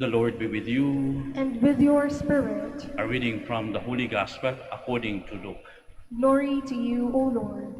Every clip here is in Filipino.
The Lord be with you. And with your spirit. A reading from the Holy Gospel according to Luke. Glory to you, O Lord.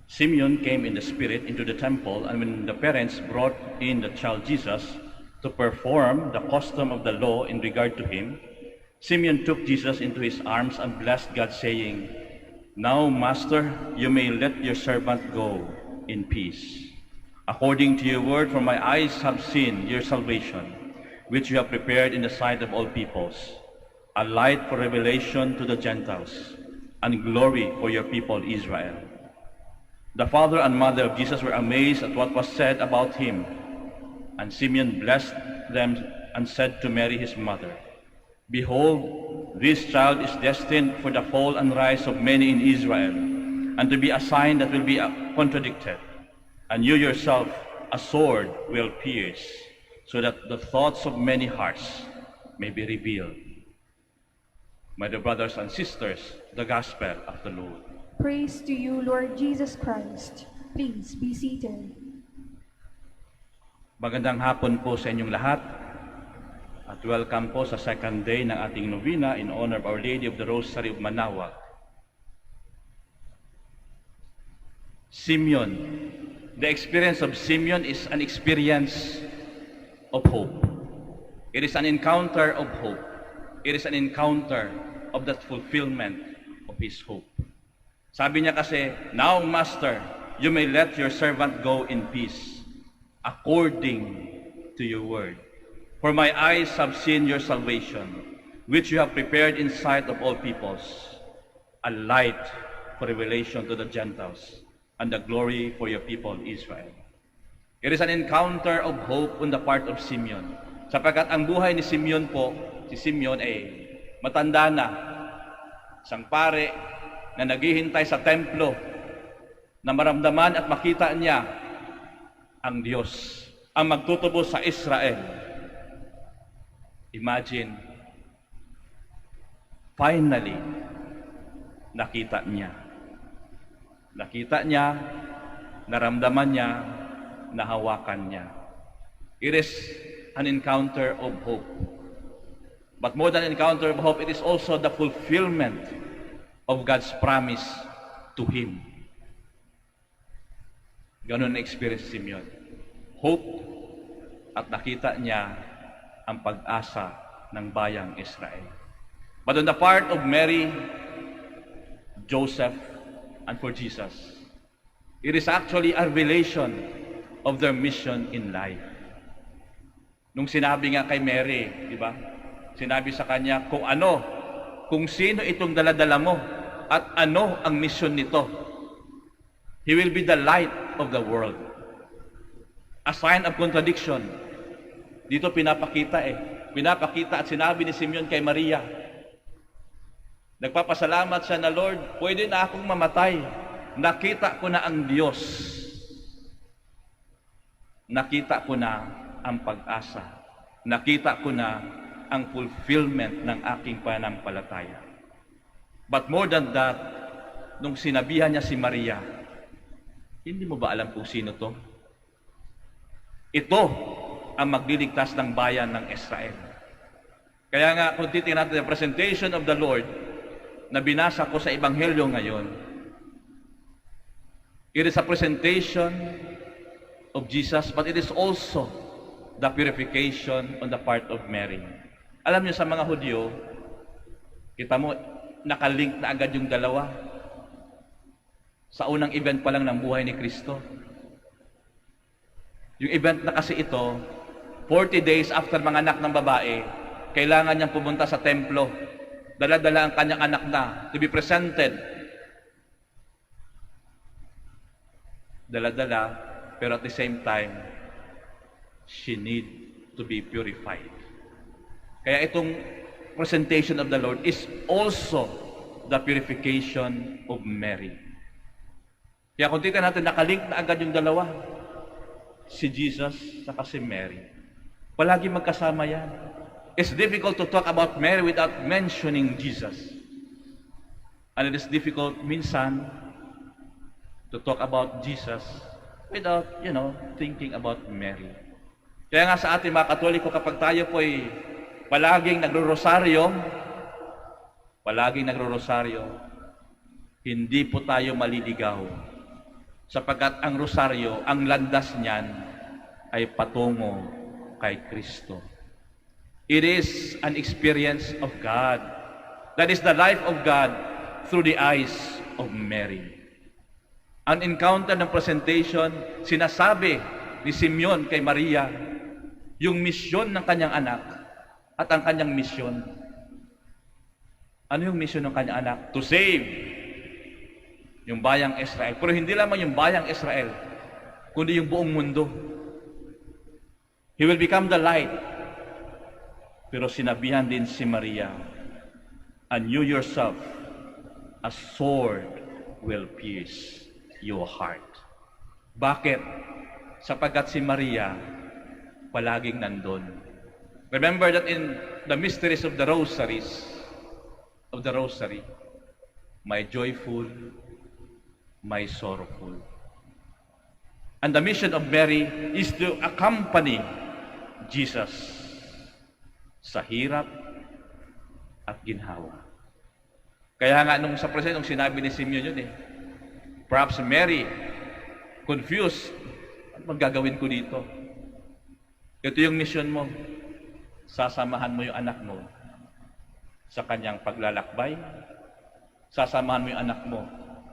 Simeon came in the Spirit into the temple, and when the parents brought in the child Jesus to perform the custom of the law in regard to him, Simeon took Jesus into his arms and blessed God, saying, "Now, Master, you may let your servant go in peace. According to your word, for my eyes have seen your salvation, which you have prepared in the sight of all peoples, a light for revelation to the Gentiles, and glory for your people Israel." The father and mother of Jesus were amazed at what was said about him, and Simeon blessed them and said to Mary his mother, "Behold, this child is destined for the fall and rise of many in Israel, and to be a sign that will be contradicted, and you yourself a sword will pierce, so that the thoughts of many hearts may be revealed." My dear brothers and sisters, the Gospel of the Lord. Praise to you, Lord Jesus Christ. Please be seated. Magandang hapon po sa inyong lahat at welcome po sa second day ng ating novena in honor of Our Lady of the Rosary of Manaoag. Simeon. The experience of Simeon is an experience of hope. It is an encounter of hope. It is an encounter of that fulfillment of his hope. Sabi niya kasi, "Now, Master, you may let your servant go in peace, according to your word. For my eyes have seen your salvation, which you have prepared in sight of all peoples, a light for revelation to the Gentiles, and the glory for your people Israel." It is an encounter of hope on the part of Simeon. Sapagkat ang buhay ni Simeon po, si Simeon ay matanda na, isang pare na naghihintay sa templo na maramdaman at makita niya ang Diyos, ang magtutubos sa Israel. Imagine, finally, nakita niya. Nakita niya, naramdaman niya, nahawakan niya. It is an encounter of hope. But more than an encounter of hope, it is also the fulfillment of God's promise to him. Ganon na experience si Simeon. Hope, at nakita niya ang pag-asa ng bayang Israel. But on the part of Mary, Joseph, and for Jesus, it is actually a revelation of their mission in life. Nung sinabi nga kay Mary, di ba? Sinabi sa kanya kung sino itong daladala mo at ano ang mission nito. He will be the light of the world. A sign of contradiction. Dito pinapakita at sinabi ni Simeon kay Maria. Nagpapasalamat siya na, "Lord, pwede na akong mamatay. Nakita ko na ang Diyos. Nakita ko na ang pag-asa. Nakita ko na ang fulfillment ng aking pananampalataya." But more than that, nung sinabihan niya si Maria, "Hindi mo ba alam kung sino to? Ito ang magliligtas ng bayan ng Israel." Kaya nga, kung titingnan natin the presentation of the Lord na binasa ko sa Ebanghelyo ngayon, it is a presentation of Jesus, but it is also the purification on the part of Mary. Alam niyo, sa mga Hudyo, kita mo, nakalink na agad yung dalawa sa unang event pa lang ng buhay ni Kristo. Yung event na kasi ito, 40 days after manganak ng babae, kailangan niyang pumunta sa templo. Dala-dala ang kanyang anak na to be presented. Dala-dala, pero at the same time, she need to be purified. Kaya itong presentation of the Lord is also the purification of Mary. Kaya kung titignan natin, nakalink na agad yung dalawa. Si Jesus at si Mary. Palagi magkasama yan. It's difficult to talk about Mary without mentioning Jesus. And it is difficult minsan to talk about Jesus without, thinking about Mary. Kaya nga sa ating mga Katoliko, kapag tayo po ay palaging nagro-rosaryo, hindi po tayo maliligaw. Sapagkat ang rosaryo, ang landas niyan ay patungo kay Kristo. It is an experience of God. That is the life of God through the eyes of Mary. An encounter ng presentation, sinasabi ni Simeon kay Maria, yung misyon ng kanyang anak at ang kanyang misyon. Ano yung misyon ng kanyang anak? To save yung bayang Israel. Pero hindi lamang yung bayang Israel, kundi yung buong mundo. He will become the light. Pero sinabihan din si Maria, and you yourself, a sword will pierce your heart. Bakit? Sapagkat si Maria palaging nandun. Remember that in the mysteries of the rosary, may joyful, may sorrowful. And the mission of Mary is to accompany Jesus sa hirap at ginhawa. Kaya nga nung sa present, nung sinabi ni Simeon yun perhaps Mary, confused, ano magagawin ko dito? Ito yung mission mo. Sasamahan mo yung anak mo sa kanyang paglalakbay. Sasamahan mo yung anak mo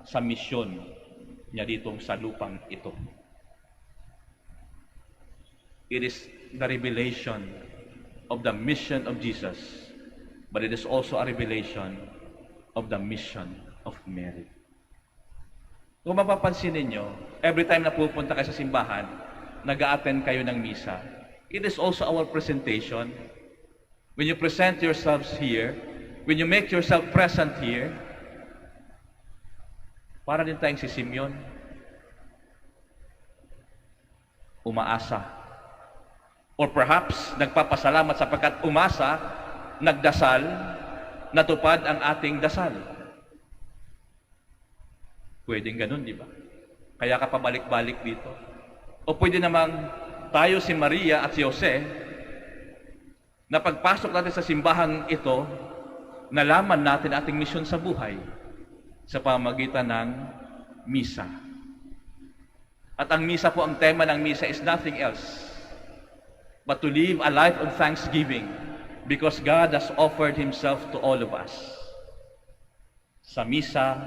sa misyon niya ditong sa lupang ito. It is the revelation of the mission of Jesus, but it is also a revelation of the mission of Mary. Kung mapapansin ninyo, every time na pupunta kayo sa simbahan, nag-a-attend kayo ng misa, it is also our presentation. When you present yourselves here, when you make yourself present here, para din tayong si Simeon, umaasa. Or perhaps, nagpapasalamat sapagkat umasa, nagdasal, natupad ang ating dasal. Pwedeng ganun, di ba? Kaya ka pabalik-balik dito. O pwede namang tayo si Maria at si Jose, na pagpasok natin sa simbahang ito, nalaman natin ating misyon sa buhay sa pamamagitan ng misa. At ang misa po, ang tema ng misa is nothing else but to live a life of thanksgiving because God has offered Himself to all of us. Sa misa,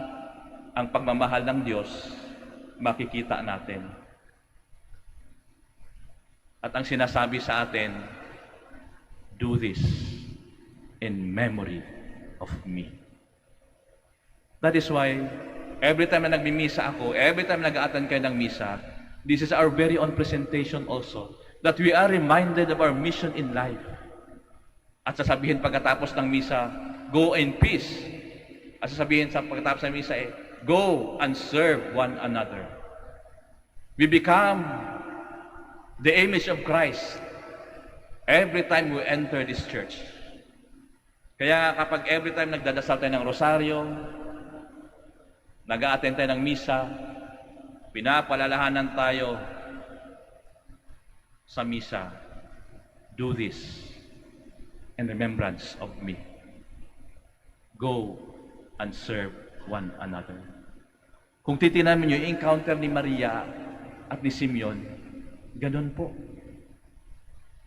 ang pagmamahal ng Diyos, makikita natin. At ang sinasabi sa atin, do this in memory of me. That is why, every time na nagmimisa ako, every time nag-a-attend kayo ng misa, this is our very own presentation also, that we are reminded of our mission in life. At sasabihin pagkatapos ng misa, go in peace. At sasabihin sa pagkatapos ng misa go and serve one another. We become the image of Christ every time we enter this church. Kaya kapag every time nagdadasal tayo ng rosaryo, nag-a-attend tayo ng misa, pinapalalahanan tayo sa misa, do this in remembrance of me. Go and serve one another. Kung titingnan mo yung encounter ni Maria at ni Simeon, ganun po.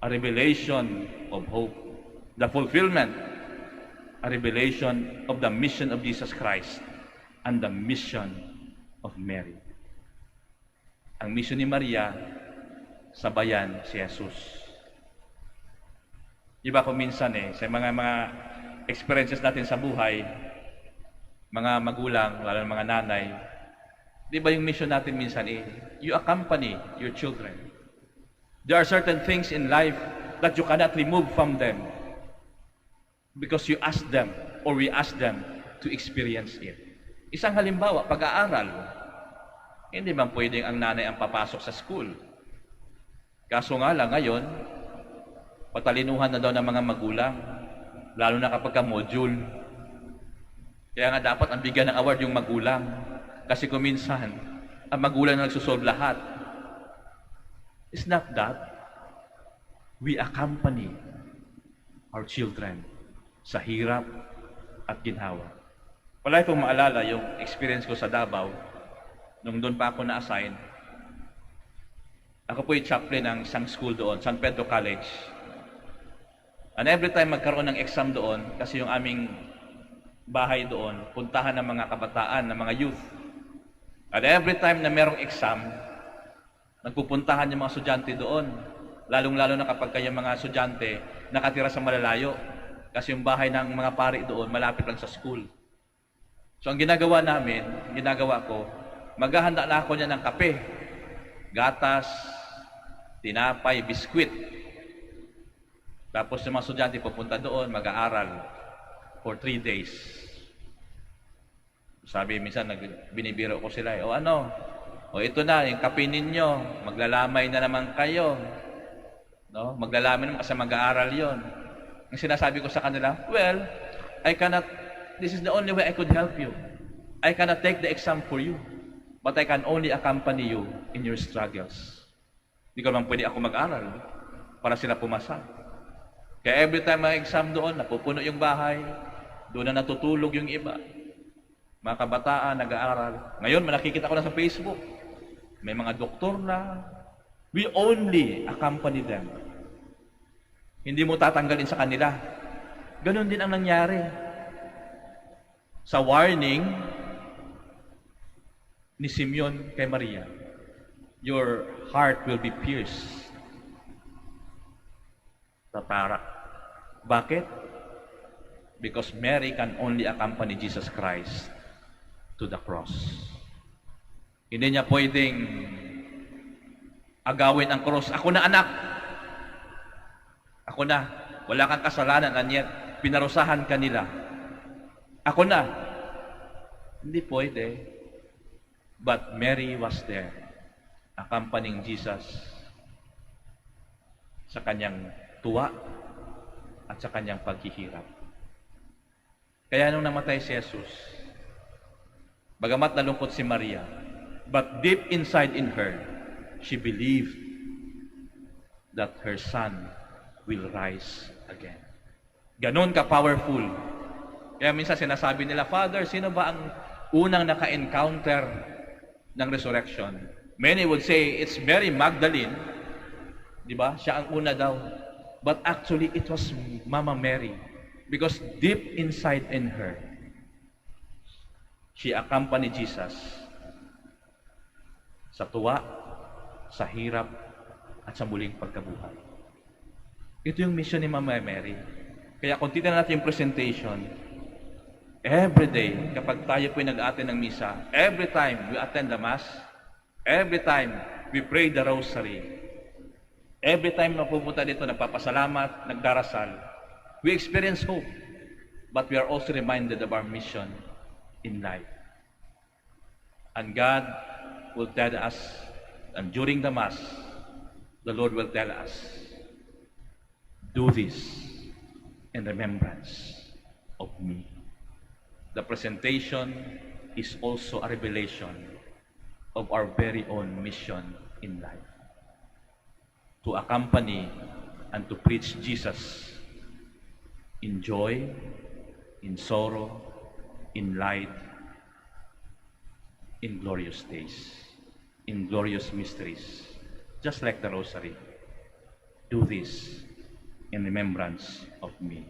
A revelation of hope. The fulfillment, a revelation of the mission of Jesus Christ and the mission of Mary. Ang mission ni Maria, sabayan si Jesus. Iba ko minsan sa mga experiences natin sa buhay, mga magulang, lalo ng mga nanay, di ba yung mission natin minsan you accompany your children. There are certain things in life that you cannot remove from them because you ask them or we ask them to experience it. Isang halimbawa, pag-aaral. Hindi man pwedeng ang nanay ang papasok sa school. Kaso nga lang ngayon, Patalinuhan na daw ng mga magulang, lalo na kapag ka-module. Kaya nga dapat ang bigyan ng award yung magulang. Kasi kung minsan, ang magulang na nagsusolve lahat. It's not that. We accompany our children sa hirap at ginhawa. Wala kong maalala yung experience ko sa Davao nung doon pa ako na-assign. Ako po yung chaplain ng isang school doon, San Pedro College. And every time magkaroon ng exam doon, kasi yung aming bahay doon, puntahan ng mga kabataan, ng mga youth. And every time na merong exam, nagpupuntahan yung mga estudyante doon. Lalong-lalo na kapag kayong mga estudyante nakatira sa malalayo. Kasi yung bahay ng mga pari doon, malapit lang sa school. So ang ginagawa namin, ginagawa ko, maghahanda na ako niya ng kape, gatas, tinapay, biskwit. Tapos yung mga estudyante pupunta doon, mag-aaral for 3 days. Sabi, minsan binibiro ko sila, o ito na, yung kape ninyo, maglalamay na naman kayo. No? Maglalamay naman kasi mag-aaral yon. Ang sinasabi ko sa kanila, well, this is the only way I could help you. I cannot take the exam for you, but I can only accompany you in your struggles. Hindi ko naman pwede ako mag-aral para sila pumasa. Kaya every time may exam doon, napupuno yung bahay, doon na natutulog yung iba. Mga kabataan, nag-aaral. Ngayon, nakikita ko na sa Facebook, may mga doktor na. We only accompany them. Hindi mo tatanggalin sa kanila. Ganon din ang nangyari. Sa warning ni Simeon kay Maria, your heart will be pierced. Tatarak. Bakit? Because Mary can only accompany Jesus Christ to the cross. Hindi niya pwedeng agawin ang cross. Ako na anak. Ako na. Wala kang kasalanan, and yet pinarusahan ka nila. Ako na. Hindi pwede. But Mary was there, accompanying Jesus sa kanyang tuwa at sa kanyang paghihirap. Kaya nung namatay si Jesus, bagamat nalungkot si Maria, but deep inside in her, she believed that her son will rise again. Ganon ka-powerful. Kaya minsan sinasabi nila, Father, sino ba ang unang naka-encounter ng resurrection? Many would say, it's Mary Magdalene. Di ba? Siya ang una daw. But actually, it was Mama Mary. Because deep inside in her, she accompanied Jesus sa tuwa, sa hirap, at sa muling pagkabuhay. Ito yung mission ni Mama Mary. Kaya kung titignan natin yung presentation, every day, kapag tayo po'y nag-attend ng misa, every time we attend the Mass, every time we pray the Rosary, every time na pupunta dito, nagpapasalamat, nagdarasal, we experience hope, but we are also reminded of our mission in life. And God will tell us, and during the Mass, the Lord will tell us, do this in remembrance of me. The presentation is also a revelation of our very own mission in life. To accompany and to preach Jesus in joy, in sorrow, in light, in glorious days, in glorious mysteries, just like the Rosary. Do this in remembrance of me.